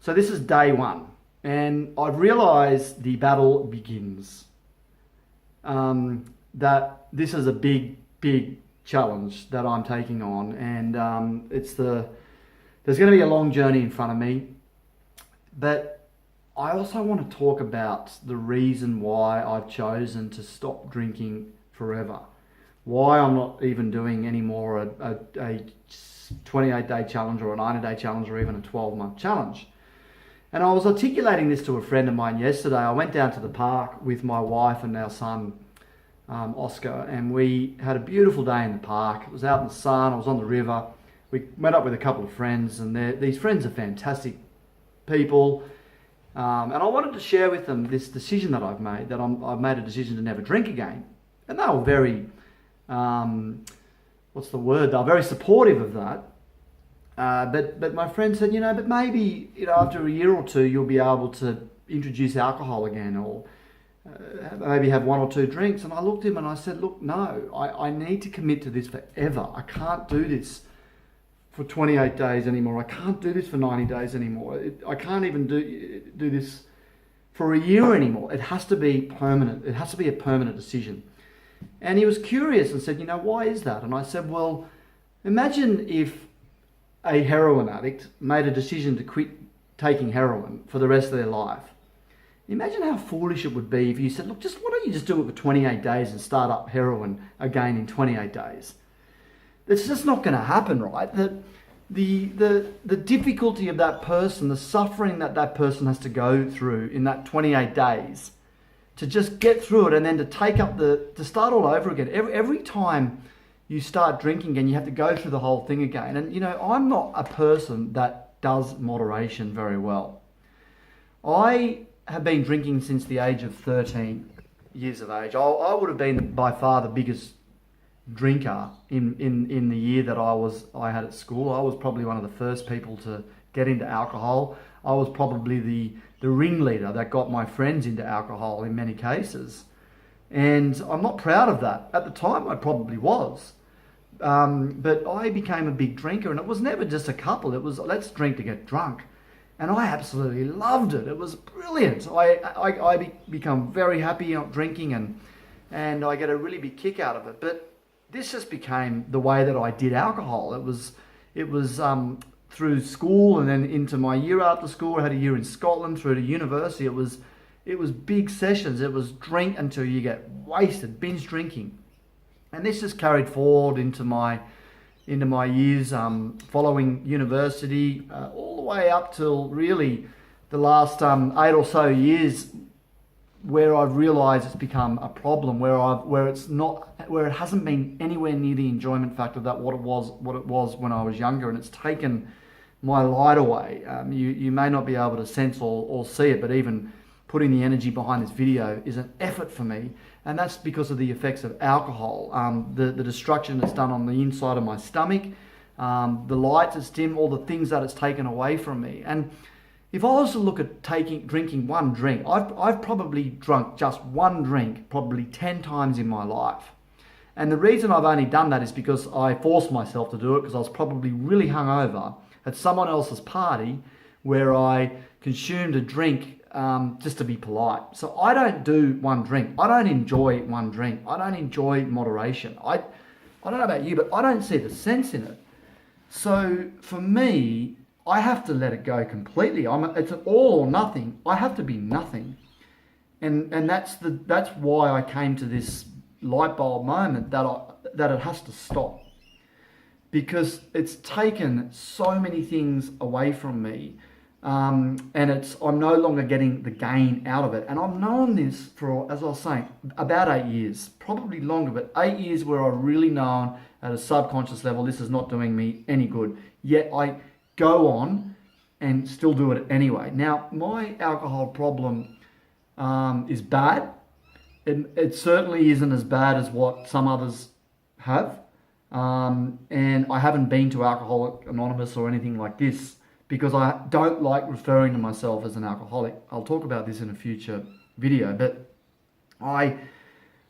So this is day one, and I've realised the battle begins. That this is a big challenge that I'm taking on, and there's going to be a long journey in front of me. But I also want to talk about the reason why I've chosen to stop drinking forever. Why I'm not even doing any more a 28-day challenge or a 90-day challenge or even a 12-month challenge. And I was articulating this to a friend of mine yesterday. I went down to the park with my wife and our son, Oscar, and we had a beautiful day in the park. It was out in the sun, I was on the river. We met up with a couple of friends, and these friends are fantastic people. And I wanted to share with them this decision that I've made, that I've made a decision to never drink again. And they were very, they were very supportive of that. But my friend said, but maybe, after a year or two, you'll be able to introduce alcohol again, or maybe have one or two drinks. And I looked at him and I said, look, no, I need to commit to this forever. I can't do this for 28 days anymore. I can't do this for 90 days anymore. I can't even do this for a year anymore. It has to be permanent. It has to be a permanent decision. And he was curious and said, why is that? And I said, well, imagine if a heroin addict made a decision to quit taking heroin for the rest of their life. Imagine how foolish it would be if you said, look, why don't you just do it for 28 days and start up heroin again in 28 days? It's just not going to happen, right? The difficulty of that person, the suffering that person has to go through in that 28 days to just get through it, and then to start all over again. Every time you start drinking again, you have to go through the whole thing again. And, I'm not a person that does moderation very well. I have been drinking since the age of 13 years of age. I would have been by far the biggest drinker in the year that I had at school. I was probably one of the first people to get into alcohol. I was probably the ringleader that got my friends into alcohol in many cases. And I'm not proud of that. At the time, I probably was. But I became a big drinker, and it was never just a couple. It was, let's drink to get drunk. And I absolutely loved it. It was brilliant. I become very happy not drinking, and I get a really big kick out of it. But this just became the way that I did alcohol. It was through school, and then into my year after school. I had a year in Scotland through to university. It was big sessions. It was drink until you get wasted, binge drinking. And this just carried forward into my years following university, all the way up till really the last 8 or so years, where I've realised it's become a problem, where it hasn't been anywhere near the enjoyment factor that what it was when I was younger, and it's taken my light away. You may not be able to sense or see it, but even putting the energy behind this video is an effort for me, and that's because of the effects of alcohol, the destruction that's done on the inside of my stomach, the lights it's dim, all the things that it's taken away from me. And if I was to look at drinking one drink, I've probably drunk just one drink probably 10 times in my life. And the reason I've only done that is because I forced myself to do it, because I was probably really hungover at someone else's party where I consumed a drink just to be polite. So I don't do one drink. I don't enjoy one drink. I don't enjoy moderation. I don't know about you, but I don't see the sense in it. So for me, I have to let it go completely. It's an all or nothing. I have to be nothing, and that's why I came to this light bulb moment that it has to stop, because it's taken so many things away from me, and I'm no longer getting the gain out of it. And I've known this for, as I was saying, about 8 years, probably longer, but 8 years where I've really known at a subconscious level this is not doing me any good. Yet I go on and still do it anyway. Now, my alcohol problem is bad. It certainly isn't as bad as what some others have. And I haven't been to Alcoholics Anonymous or anything like this, because I don't like referring to myself as an alcoholic. I'll talk about this in a future video, but I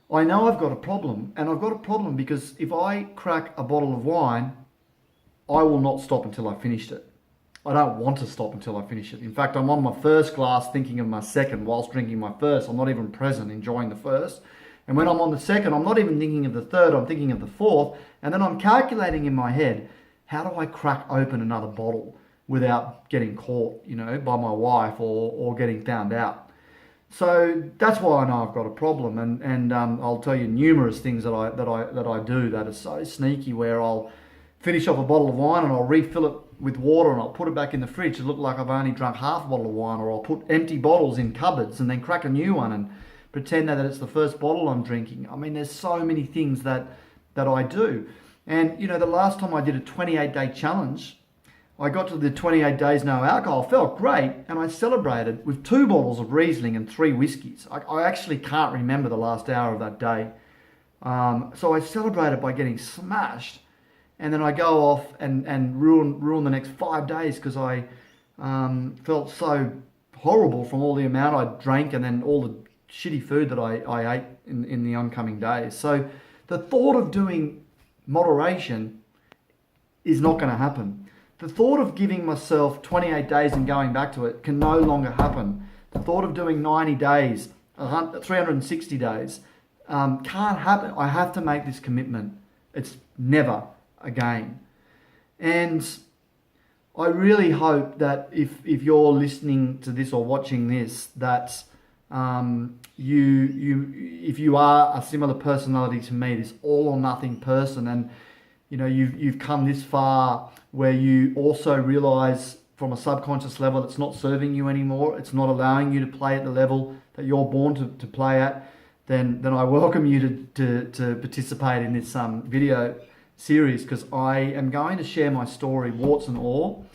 know I've got a problem, and I've got a problem because if I crack a bottle of wine, I will not stop until I've finished it. I don't want to stop until I finish it. In fact, I'm on my first glass thinking of my second whilst drinking my first. I'm not even present enjoying the first. And when I'm on the second, I'm not even thinking of the third, I'm thinking of the fourth. And then I'm calculating in my head, how do I crack open another bottle without getting caught, by my wife or getting found out? So that's why I know I've got a problem, and I'll tell you numerous things that I do that are so sneaky, where I'll finish off a bottle of wine and I'll refill it with water and I'll put it back in the fridge to look like I've only drunk half a bottle of wine, or I'll put empty bottles in cupboards and then crack a new one and pretend that it's the first bottle I'm drinking. I mean, there's so many things that I do. And the last time I did a 28-day challenge, I got to the 28 days no alcohol, felt great, and I celebrated with 2 bottles of Riesling and 3 whiskies. I actually can't remember the last hour of that day. So I celebrated by getting smashed, and then I go off and ruin the next 5 days because I felt so horrible from all the amount I drank and then all the shitty food that I ate in the oncoming days. So the thought of doing moderation is not going to happen. The thought of giving myself 28 days and going back to it can no longer happen. The thought of doing 90 days, 360 days, can't happen. I have to make this commitment. It's never again. And I really hope that if you're listening to this or watching this, that if you are a similar personality to me, this all or nothing person, and you've come this far where you also realize from a subconscious level it's not serving you anymore, it's not allowing you to play at the level that you're born to play at, then I welcome you to participate in this video series, because I am going to share my story, warts and all,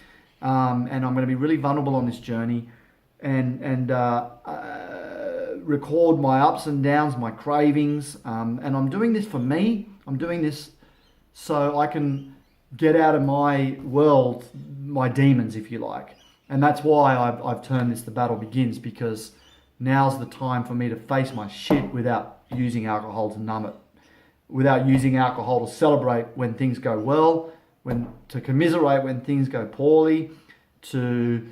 and I'm going to be really vulnerable on this journey and record my ups and downs, my cravings, and I'm doing this for me. I'm doing this so I can get out of my world, my demons, if you like. And that's why I've turned this The Battle Begins, because now's the time for me to face my shit without using alcohol to numb it, without using alcohol to celebrate when things go well, to commiserate when things go poorly, to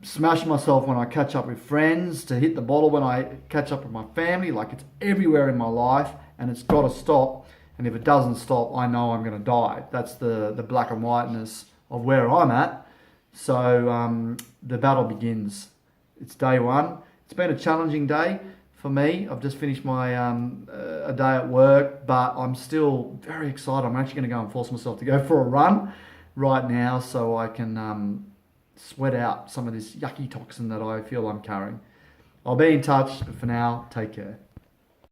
smash myself when I catch up with friends, to hit the bottle when I catch up with my family. Like, it's everywhere in my life and it's got to stop. And if it doesn't stop, I know I'm going to die. That's the black and whiteness of where I'm at. So the battle begins. It's day one. It's been a challenging day for me. I've just finished my a day at work, but I'm still very excited. I'm actually going to go and force myself to go for a run right now so I can sweat out some of this yucky toxin that I feel I'm carrying. I'll be in touch, but for now, take care.